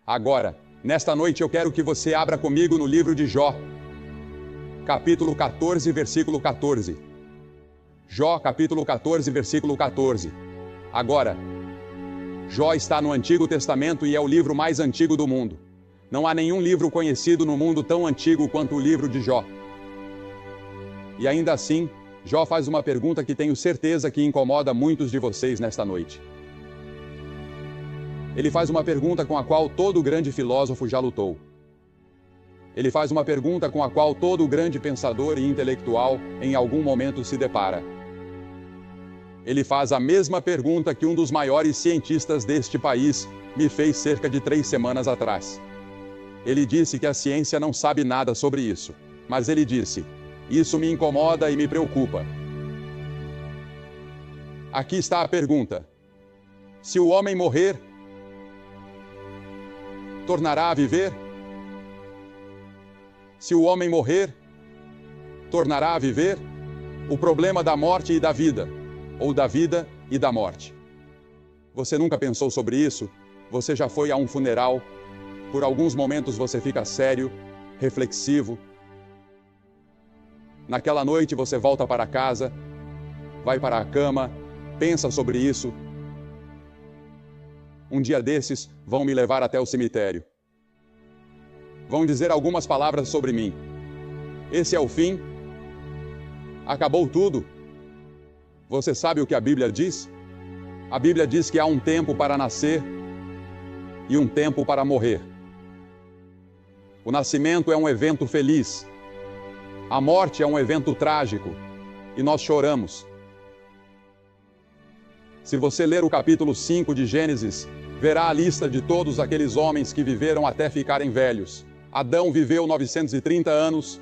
Agora, nesta noite eu quero que você abra comigo no livro de Jó, capítulo 14, versículo 14. Jó, capítulo 14, versículo 14. Agora, Jó está no Antigo Testamento e é o livro mais antigo do mundo. Não há nenhum livro conhecido no mundo tão antigo quanto o livro de Jó. E ainda assim, Jó faz uma pergunta que tenho certeza que incomoda muitos de vocês nesta noite. Ele faz uma pergunta com a qual todo grande filósofo já lutou. Ele faz uma pergunta com a qual todo grande pensador e intelectual em algum momento se depara. Ele faz a mesma pergunta que um dos maiores cientistas deste país me fez cerca de 3 semanas atrás. Ele disse que a ciência não sabe nada sobre isso, mas ele disse: isso me incomoda e me preocupa. Aqui está a pergunta: se o homem morrer, tornará a viver? Se o homem morrer, tornará a viver? O problema da morte e da vida, ou da vida e da morte. Você nunca pensou sobre isso? Você já foi a um funeral? Por alguns momentos você fica sério, reflexivo. Naquela noite você volta para casa, vai para a cama, pensa sobre isso. Um dia desses, vão me levar até o cemitério. Vão dizer algumas palavras sobre mim. Esse é o fim? Acabou tudo? Você sabe o que a Bíblia diz? A Bíblia diz que há um tempo para nascer e um tempo para morrer. O nascimento é um evento feliz. A morte é um evento trágico. E nós choramos. Se você ler o capítulo 5 de Gênesis, verá a lista de todos aqueles homens que viveram até ficarem velhos. Adão viveu 930 anos,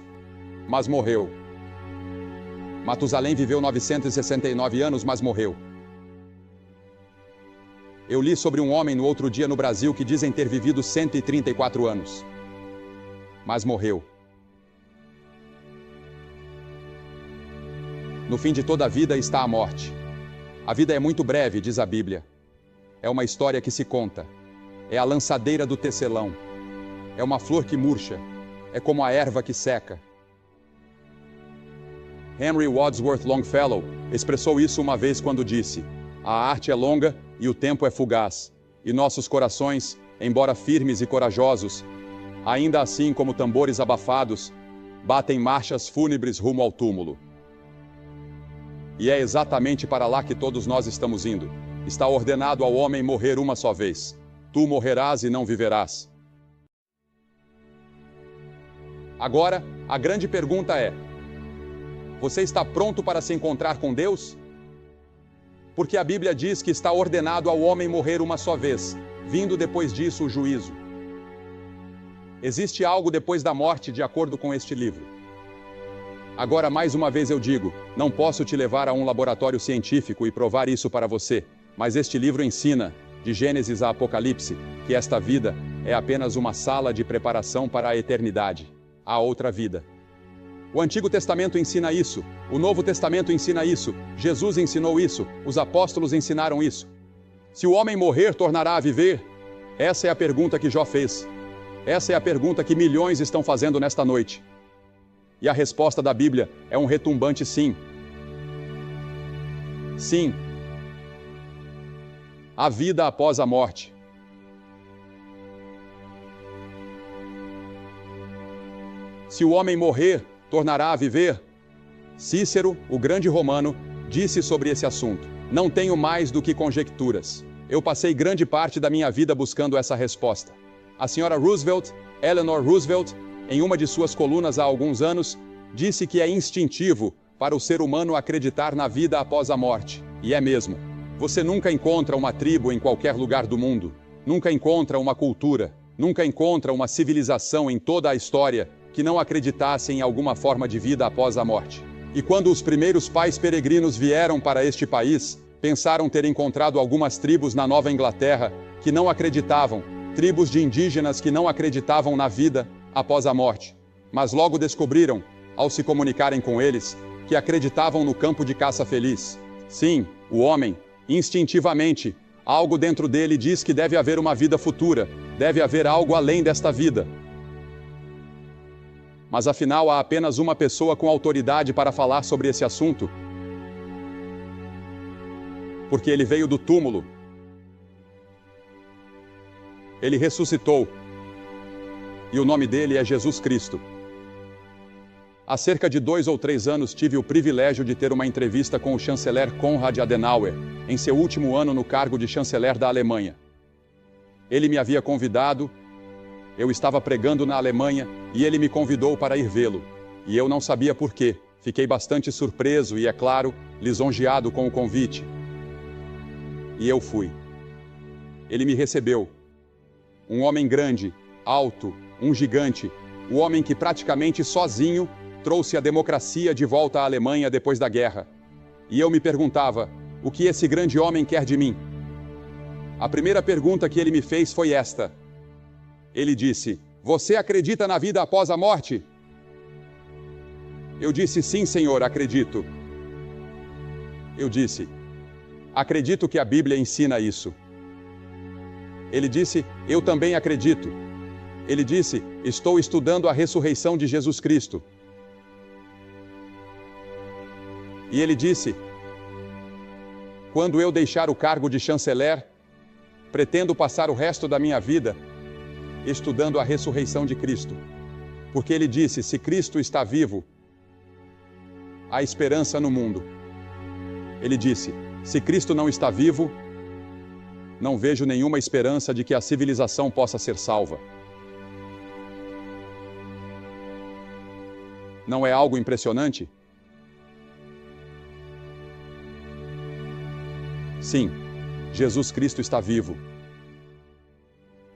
mas morreu. Matusalém viveu 969 anos, mas morreu. Eu li sobre um homem no outro dia no Brasil que dizem ter vivido 134 anos, mas morreu. No fim de toda a vida está a morte. A vida é muito breve, diz a Bíblia. É uma história que se conta. É a lançadeira do tecelão. É uma flor que murcha. É como a erva que seca. Henry Wadsworth Longfellow expressou isso uma vez quando disse: a arte é longa e o tempo é fugaz, e nossos corações, embora firmes e corajosos, ainda assim como tambores abafados, batem marchas fúnebres rumo ao túmulo. E é exatamente para lá que todos nós estamos indo. Está ordenado ao homem morrer uma só vez. Tu morrerás e não viverás. Agora, a grande pergunta é: você está pronto para se encontrar com Deus? Porque a Bíblia diz que está ordenado ao homem morrer uma só vez, vindo depois disso o juízo. Existe algo depois da morte, de acordo com este livro. Agora, mais uma vez eu digo, não posso te levar a um laboratório científico e provar isso para você, mas este livro ensina, de Gênesis a Apocalipse, que esta vida é apenas uma sala de preparação para a eternidade, a outra vida. O Antigo Testamento ensina isso, o Novo Testamento ensina isso, Jesus ensinou isso, os apóstolos ensinaram isso. Se o homem morrer, tornará a viver? Essa é a pergunta que Jó fez. Essa é a pergunta que milhões estão fazendo nesta noite. E a resposta da Bíblia é um retumbante sim. Sim. A vida após a morte. Se o homem morrer, tornará a viver? Cícero, o grande romano, disse sobre esse assunto: não tenho mais do que conjecturas. Eu passei grande parte da minha vida buscando essa resposta. A senhora Roosevelt, Eleanor Roosevelt, em uma de suas colunas há alguns anos, disse que é instintivo para o ser humano acreditar na vida após a morte. E é mesmo. Você nunca encontra uma tribo em qualquer lugar do mundo, nunca encontra uma cultura, nunca encontra uma civilização em toda a história que não acreditasse em alguma forma de vida após a morte. E quando os primeiros pais peregrinos vieram para este país, pensaram ter encontrado algumas tribos na Nova Inglaterra que não acreditavam, tribos de indígenas que não acreditavam na vida após a morte. Mas logo descobriram, ao se comunicarem com eles, que acreditavam no campo de caça feliz. Sim, o homem, instintivamente, algo dentro dele diz que deve haver uma vida futura, Deve haver algo além desta vida. Mas afinal há apenas uma pessoa com autoridade para falar sobre esse assunto. Porque ele veio do túmulo. Ele ressuscitou. E o nome dele é Jesus Cristo. Há cerca de 2 ou 3 anos tive o privilégio de ter uma entrevista com o chanceler Konrad Adenauer, em seu último ano no cargo de chanceler da Alemanha. Ele me havia convidado, eu estava pregando na Alemanha e ele me convidou para ir vê-lo. E eu não sabia por quê. Fiquei bastante surpreso e, é claro, lisonjeado com o convite. E eu fui. Ele me recebeu. Um homem grande, alto, um gigante, o homem que praticamente sozinho trouxe a democracia de volta à Alemanha depois da guerra. E eu me perguntava, o que esse grande homem quer de mim? A primeira pergunta que ele me fez foi esta. Ele disse, você acredita na vida após a morte? Eu disse, sim, senhor, acredito. Eu disse, acredito que a Bíblia ensina isso. Ele disse, eu também acredito. Ele disse, estou estudando a ressurreição de Jesus Cristo. E ele disse, quando eu deixar o cargo de chanceler, pretendo passar o resto da minha vida estudando a ressurreição de Cristo. Porque ele disse, se Cristo está vivo, há esperança no mundo. Ele disse, se Cristo não está vivo, não vejo nenhuma esperança de que a civilização possa ser salva. Não é algo impressionante? Sim, Jesus Cristo está vivo.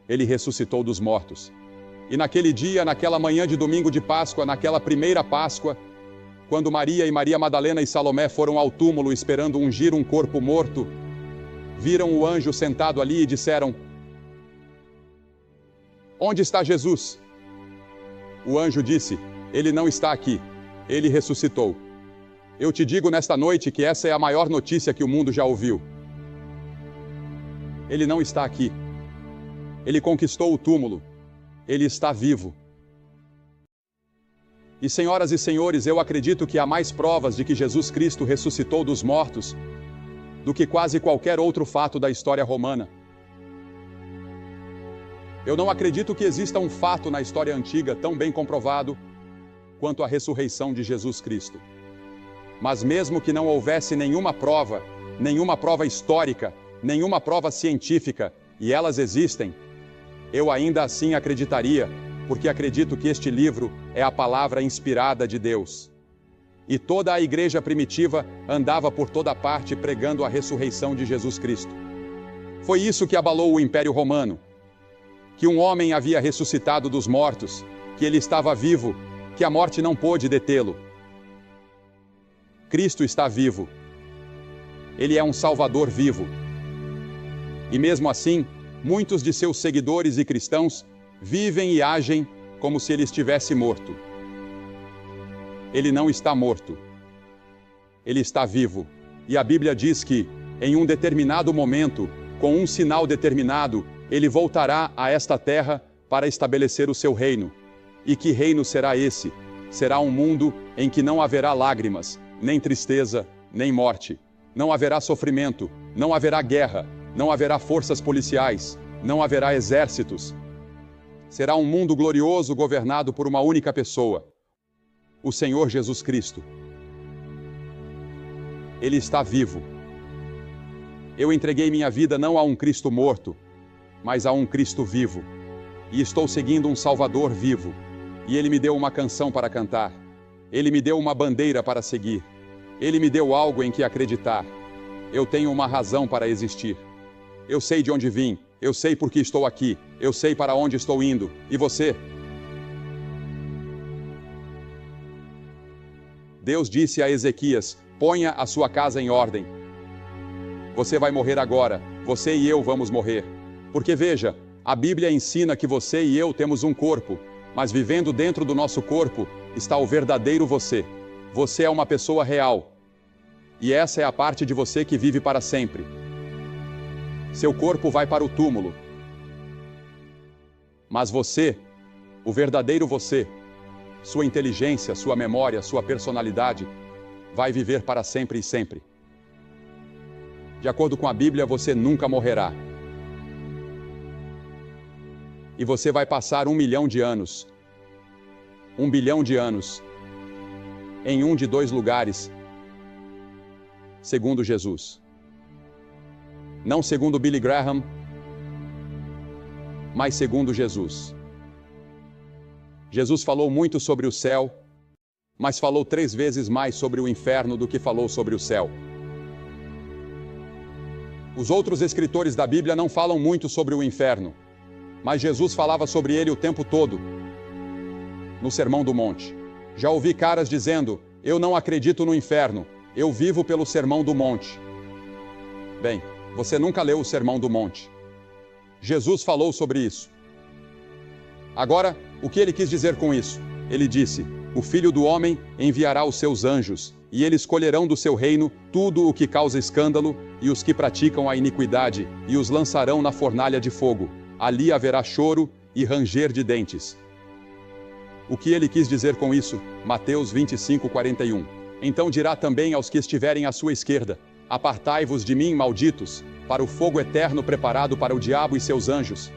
Ele ressuscitou dos mortos. E naquele dia, naquela manhã de domingo de Páscoa, naquela primeira Páscoa, quando Maria e Maria Madalena e Salomé foram ao túmulo esperando ungir um corpo morto, viram o anjo sentado ali e disseram, onde está Jesus? O anjo disse, ele não está aqui, ele ressuscitou. Eu te digo nesta noite que essa é a maior notícia que o mundo já ouviu. Ele não está aqui. Ele conquistou o túmulo. Ele está vivo. E senhoras e senhores, eu acredito que há mais provas de que Jesus Cristo ressuscitou dos mortos do que quase qualquer outro fato da história romana. Eu não acredito que exista um fato na história antiga tão bem comprovado quanto a ressurreição de Jesus Cristo. Mas mesmo que não houvesse nenhuma prova histórica, nenhuma prova científica, e elas existem, eu ainda assim acreditaria, porque acredito que este livro é a palavra inspirada de Deus. E toda a igreja primitiva andava por toda parte pregando a ressurreição de Jesus Cristo. Foi isso que abalou o Império Romano, que um homem havia ressuscitado dos mortos, que ele estava vivo, que a morte não pôde detê-lo. Cristo está vivo. Ele é um Salvador vivo. E mesmo assim, muitos de seus seguidores e cristãos vivem e agem como se ele estivesse morto. Ele não está morto. Ele está vivo. E a Bíblia diz que, em um determinado momento, com um sinal determinado, ele voltará a esta terra para estabelecer o seu reino. E que reino será esse? Será um mundo em que não haverá lágrimas, nem tristeza, nem morte. Não haverá sofrimento, não haverá guerra, não haverá forças policiais, não haverá exércitos. Será um mundo glorioso governado por uma única pessoa, o Senhor Jesus Cristo. Ele está vivo. Eu entreguei minha vida não a um Cristo morto, mas a um Cristo vivo. E estou seguindo um Salvador vivo. E Ele me deu uma canção para cantar. Ele me deu uma bandeira para seguir. Ele me deu algo em que acreditar. Eu tenho uma razão para existir. Eu sei de onde vim. Eu sei por que estou aqui. Eu sei para onde estou indo. E você? Deus disse a Ezequias: ponha a sua casa em ordem. Você vai morrer agora. Você e eu vamos morrer. Porque veja, a Bíblia ensina que você e eu temos um corpo, mas vivendo dentro do nosso corpo está o verdadeiro você. Você é uma pessoa real. E essa é a parte de você que vive para sempre. Seu corpo vai para o túmulo. Mas você, o verdadeiro você, sua inteligência, sua memória, sua personalidade, vai viver para sempre e sempre. De acordo com a Bíblia, você nunca morrerá. E você vai passar 1 milhão de anos, 1 bilhão de anos, em um de 2 lugares, segundo Jesus. Não segundo Billy Graham, mas segundo Jesus. Jesus falou muito sobre o céu, mas falou 3 vezes mais sobre o inferno do que falou sobre o céu. Os outros escritores da Bíblia não falam muito sobre o inferno, mas Jesus falava sobre ele o tempo todo, no Sermão do Monte. Já ouvi caras dizendo, eu não acredito no inferno, eu vivo pelo Sermão do Monte. Bem, você nunca leu o Sermão do Monte. Jesus falou sobre isso. Agora, o que ele quis dizer com isso? Ele disse, o Filho do Homem enviará os seus anjos, e eles colherão do seu reino tudo o que causa escândalo, e os que praticam a iniquidade, e os lançarão na fornalha de fogo. Ali haverá choro e ranger de dentes. O que ele quis dizer com isso? Mateus 25:41. Então dirá também aos que estiverem à sua esquerda, apartai-vos de mim, malditos, para o fogo eterno preparado para o diabo e seus anjos.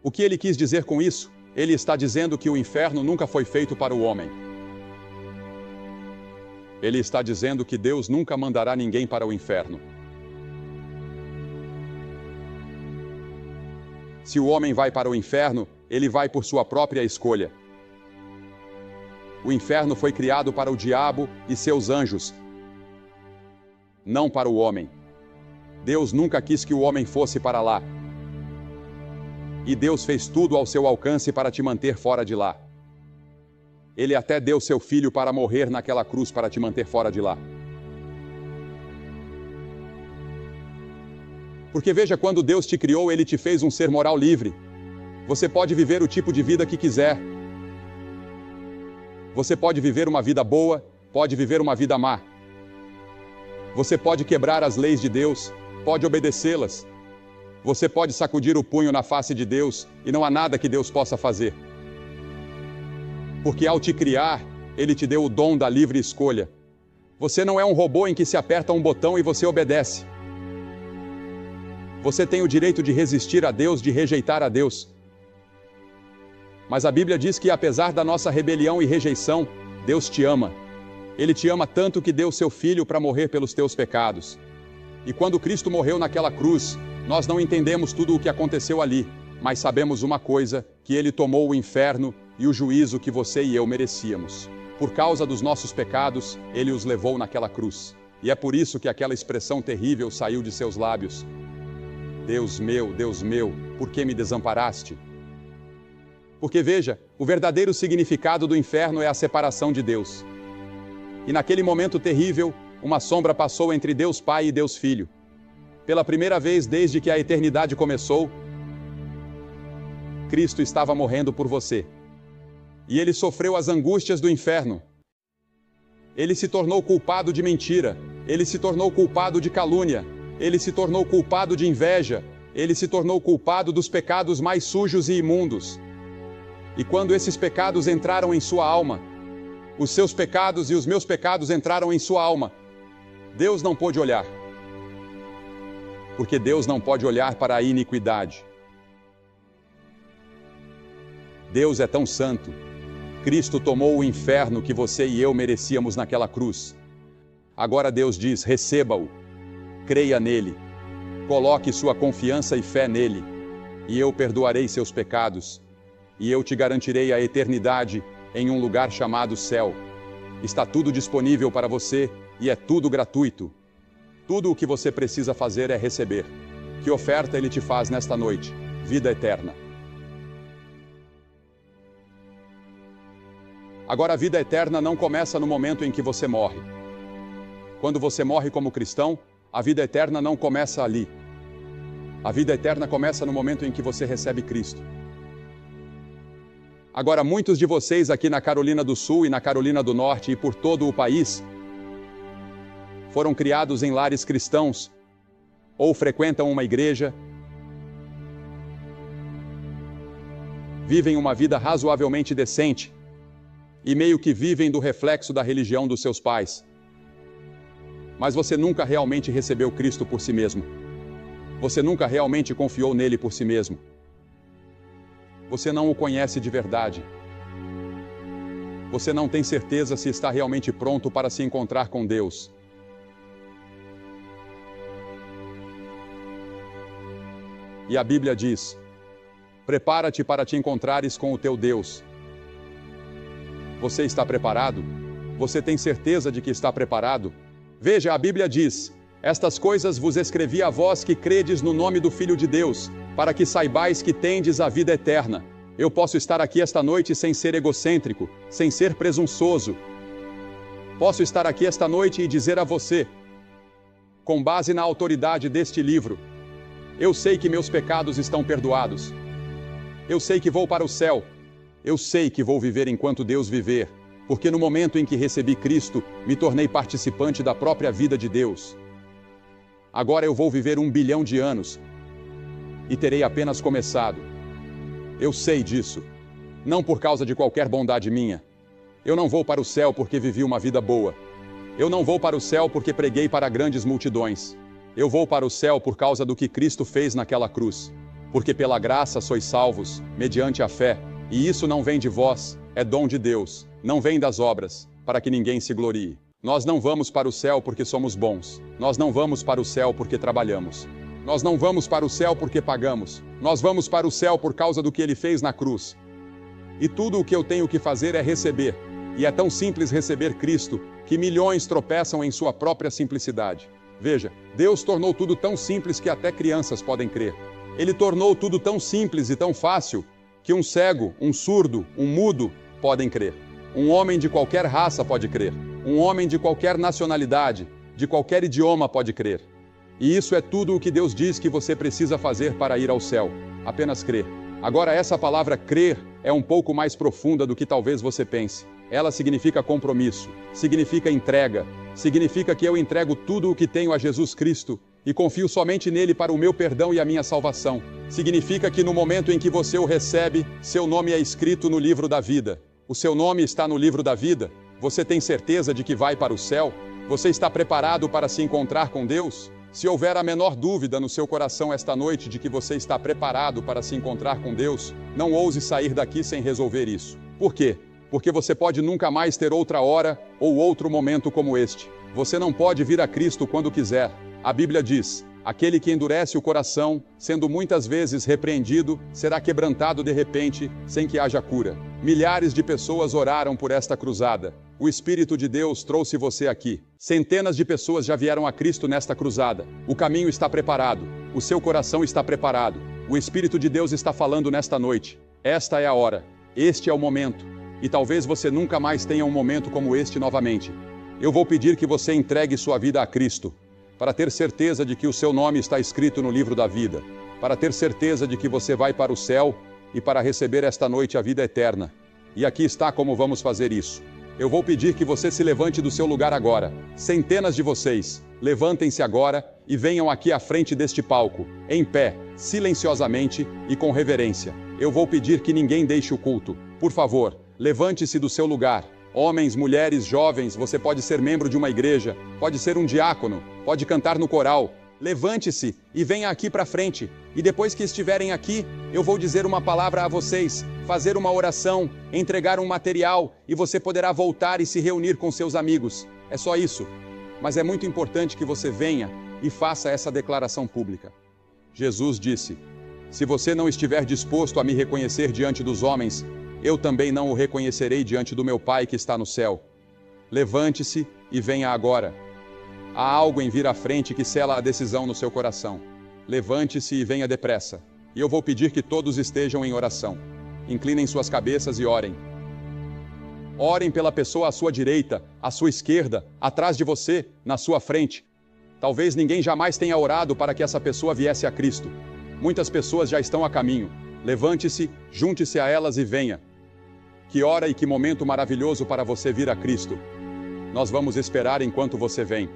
O que ele quis dizer com isso? Ele está dizendo que o inferno nunca foi feito para o homem. Ele está dizendo que Deus nunca mandará ninguém para o inferno. Se o homem vai para o inferno, ele vai por sua própria escolha. O inferno foi criado para o diabo e seus anjos, não para o homem. Deus nunca quis que o homem fosse para lá. E Deus fez tudo ao seu alcance para te manter fora de lá. Ele até deu seu filho para morrer naquela cruz para te manter fora de lá. Porque veja, quando Deus te criou, Ele te fez um ser moral livre. Você pode viver o tipo de vida que quiser. Você pode viver uma vida boa, pode viver uma vida má. Você pode quebrar as leis de Deus, pode obedecê-las. Você pode sacudir o punho na face de Deus e não há nada que Deus possa fazer. Porque ao te criar, Ele te deu o dom da livre escolha. Você não é um robô em que se aperta um botão e você obedece. Você tem o direito de resistir a Deus, de rejeitar a Deus. Mas a Bíblia diz que apesar da nossa rebelião e rejeição, Deus te ama. Ele te ama tanto que deu seu Filho para morrer pelos teus pecados. E quando Cristo morreu naquela cruz, nós não entendemos tudo o que aconteceu ali, mas sabemos uma coisa, que Ele tomou o inferno e o juízo que você e eu merecíamos. Por causa dos nossos pecados, Ele os levou naquela cruz. E é por isso que aquela expressão terrível saiu de seus lábios. Deus meu, por que me desamparaste? Porque veja, o verdadeiro significado do inferno é a separação de Deus. E naquele momento terrível, uma sombra passou entre Deus Pai e Deus Filho. Pela primeira vez desde que a eternidade começou, Cristo estava morrendo por você. E Ele sofreu as angústias do inferno. Ele se tornou culpado de mentira. Ele se tornou culpado de calúnia. Ele se tornou culpado de inveja. Ele se tornou culpado dos pecados mais sujos e imundos. E quando esses pecados entraram em sua alma, os seus pecados e os meus pecados entraram em sua alma, Deus não pôde olhar. Porque Deus não pode olhar para a iniquidade. Deus é tão santo. Cristo tomou o inferno que você e eu merecíamos naquela cruz. Agora Deus diz, receba-o. Creia nele, coloque sua confiança e fé nele, e eu perdoarei seus pecados, e eu te garantirei a eternidade em um lugar chamado céu. Está tudo disponível para você e é tudo gratuito. Tudo o que você precisa fazer é receber. Que oferta Ele te faz nesta noite? Vida eterna. Agora, a vida eterna não começa no momento em que você morre. Quando você morre como cristão, a vida eterna não começa ali. A vida eterna começa no momento em que você recebe Cristo. Agora, muitos de vocês aqui na Carolina do Sul e na Carolina do Norte e por todo o país foram criados em lares cristãos ou frequentam uma igreja vivem uma vida razoavelmente decente e meio que vivem do reflexo da religião dos seus pais. Mas você nunca realmente recebeu Cristo por si mesmo. Você nunca realmente confiou nele por si mesmo. Você não o conhece de verdade. Você não tem certeza se está realmente pronto para se encontrar com Deus. E a Bíblia diz: prepara-te para te encontrares com o teu Deus. Você está preparado? Você tem certeza de que está preparado? Veja, a Bíblia diz: estas coisas vos escrevi a vós que credes no nome do Filho de Deus, para que saibais que tendes a vida eterna. Eu posso estar aqui esta noite sem ser egocêntrico, sem ser presunçoso. Posso estar aqui esta noite e dizer a você, com base na autoridade deste livro: eu sei que meus pecados estão perdoados. Eu sei que vou para o céu. Eu sei que vou viver enquanto Deus viver, porque no momento em que recebi Cristo, me tornei participante da própria vida de Deus. Agora eu vou viver 1 bilhão de anos e terei apenas começado. Eu sei disso, não por causa de qualquer bondade minha. Eu não vou para o céu porque vivi uma vida boa. Eu não vou para o céu porque preguei para grandes multidões. Eu vou para o céu por causa do que Cristo fez naquela cruz. Porque pela graça sois salvos, mediante a fé. E isso não vem de vós, é dom de Deus, não vem das obras, para que ninguém se glorie. Nós não vamos para o céu porque somos bons. Nós não vamos para o céu porque trabalhamos. Nós não vamos para o céu porque pagamos. Nós vamos para o céu por causa do que Ele fez na cruz. E tudo o que eu tenho que fazer é receber. E é tão simples receber Cristo, que milhões tropeçam em sua própria simplicidade. Veja, Deus tornou tudo tão simples que até crianças podem crer. Ele tornou tudo tão simples e tão fácil que um cego, um surdo, um mudo podem crer. Um homem de qualquer raça pode crer. Um homem de qualquer nacionalidade, de qualquer idioma pode crer. E isso é tudo o que Deus diz que você precisa fazer para ir ao céu. Apenas crer. Agora, essa palavra crer é um pouco mais profunda do que talvez você pense. Ela significa compromisso, significa entrega, significa que eu entrego tudo o que tenho a Jesus Cristo e confio somente nele para o meu perdão e a minha salvação. Significa que no momento em que você o recebe, seu nome é escrito no livro da vida. O seu nome está no livro da vida? Você tem certeza de que vai para o céu? Você está preparado para se encontrar com Deus? Se houver a menor dúvida no seu coração esta noite de que você está preparado para se encontrar com Deus, não ouse sair daqui sem resolver isso. Por quê? Porque você pode nunca mais ter outra hora ou outro momento como este. Você não pode vir a Cristo quando quiser. A Bíblia diz: aquele que endurece o coração, sendo muitas vezes repreendido, será quebrantado de repente, sem que haja cura. Milhares de pessoas oraram por esta cruzada. O Espírito de Deus trouxe você aqui. Centenas de pessoas já vieram a Cristo nesta cruzada. O caminho está preparado. O seu coração está preparado. O Espírito de Deus está falando nesta noite. Esta é a hora. Este é o momento. E talvez você nunca mais tenha um momento como este novamente. Eu vou pedir que você entregue sua vida a Cristo, para ter certeza de que o seu nome está escrito no livro da vida, para ter certeza de que você vai para o céu e para receber esta noite a vida eterna. E aqui está como vamos fazer isso. Eu vou pedir que você se levante do seu lugar agora. Centenas de vocês, levantem-se agora e venham aqui à frente deste palco, em pé, silenciosamente e com reverência. Eu vou pedir que ninguém deixe o culto. Por favor, levante-se do seu lugar. Homens, mulheres, jovens, você pode ser membro de uma igreja, pode ser um diácono, pode cantar no coral. Levante-se e venha aqui para frente. E depois que estiverem aqui, eu vou dizer uma palavra a vocês, fazer uma oração, entregar um material e você poderá voltar e se reunir com seus amigos. É só isso. Mas é muito importante que você venha e faça essa declaração pública. Jesus disse: se você não estiver disposto a me reconhecer diante dos homens, eu também não o reconhecerei diante do meu Pai que está no céu. Levante-se e venha agora. Há algo em vir à frente que sela a decisão no seu coração. Levante-se e venha depressa. E eu vou pedir que todos estejam em oração. Inclinem suas cabeças e orem. Orem pela pessoa à sua direita, à sua esquerda, atrás de você, na sua frente. Talvez ninguém jamais tenha orado para que essa pessoa viesse a Cristo. Muitas pessoas já estão a caminho. Levante-se, junte-se a elas e venha. Que hora e que momento maravilhoso para você vir a Cristo. Nós vamos esperar enquanto você vem.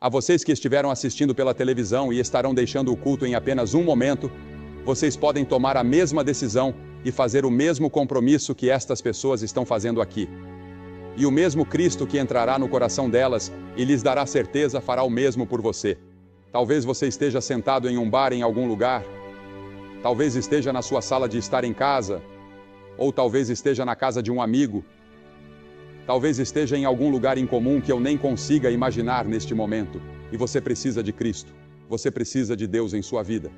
A vocês que estiveram assistindo pela televisão e estarão deixando o culto em apenas um momento, vocês podem tomar a mesma decisão e fazer o mesmo compromisso que estas pessoas estão fazendo aqui. E o mesmo Cristo que entrará no coração delas e lhes dará certeza fará o mesmo por você. Talvez você esteja sentado em um bar em algum lugar, talvez esteja na sua sala de estar em casa, ou talvez esteja na casa de um amigo, talvez esteja em algum lugar incomum que eu nem consiga imaginar neste momento, e você precisa de Cristo, você precisa de Deus em sua vida.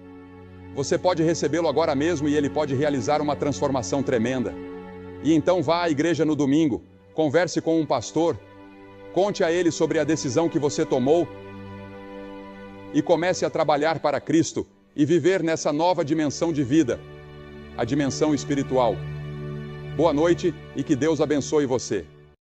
Você pode recebê-lo agora mesmo e ele pode realizar uma transformação tremenda. E então vá à igreja no domingo, converse com um pastor, conte a ele sobre a decisão que você tomou e comece a trabalhar para Cristo e viver nessa nova dimensão de vida, a dimensão espiritual. Boa noite e que Deus abençoe você.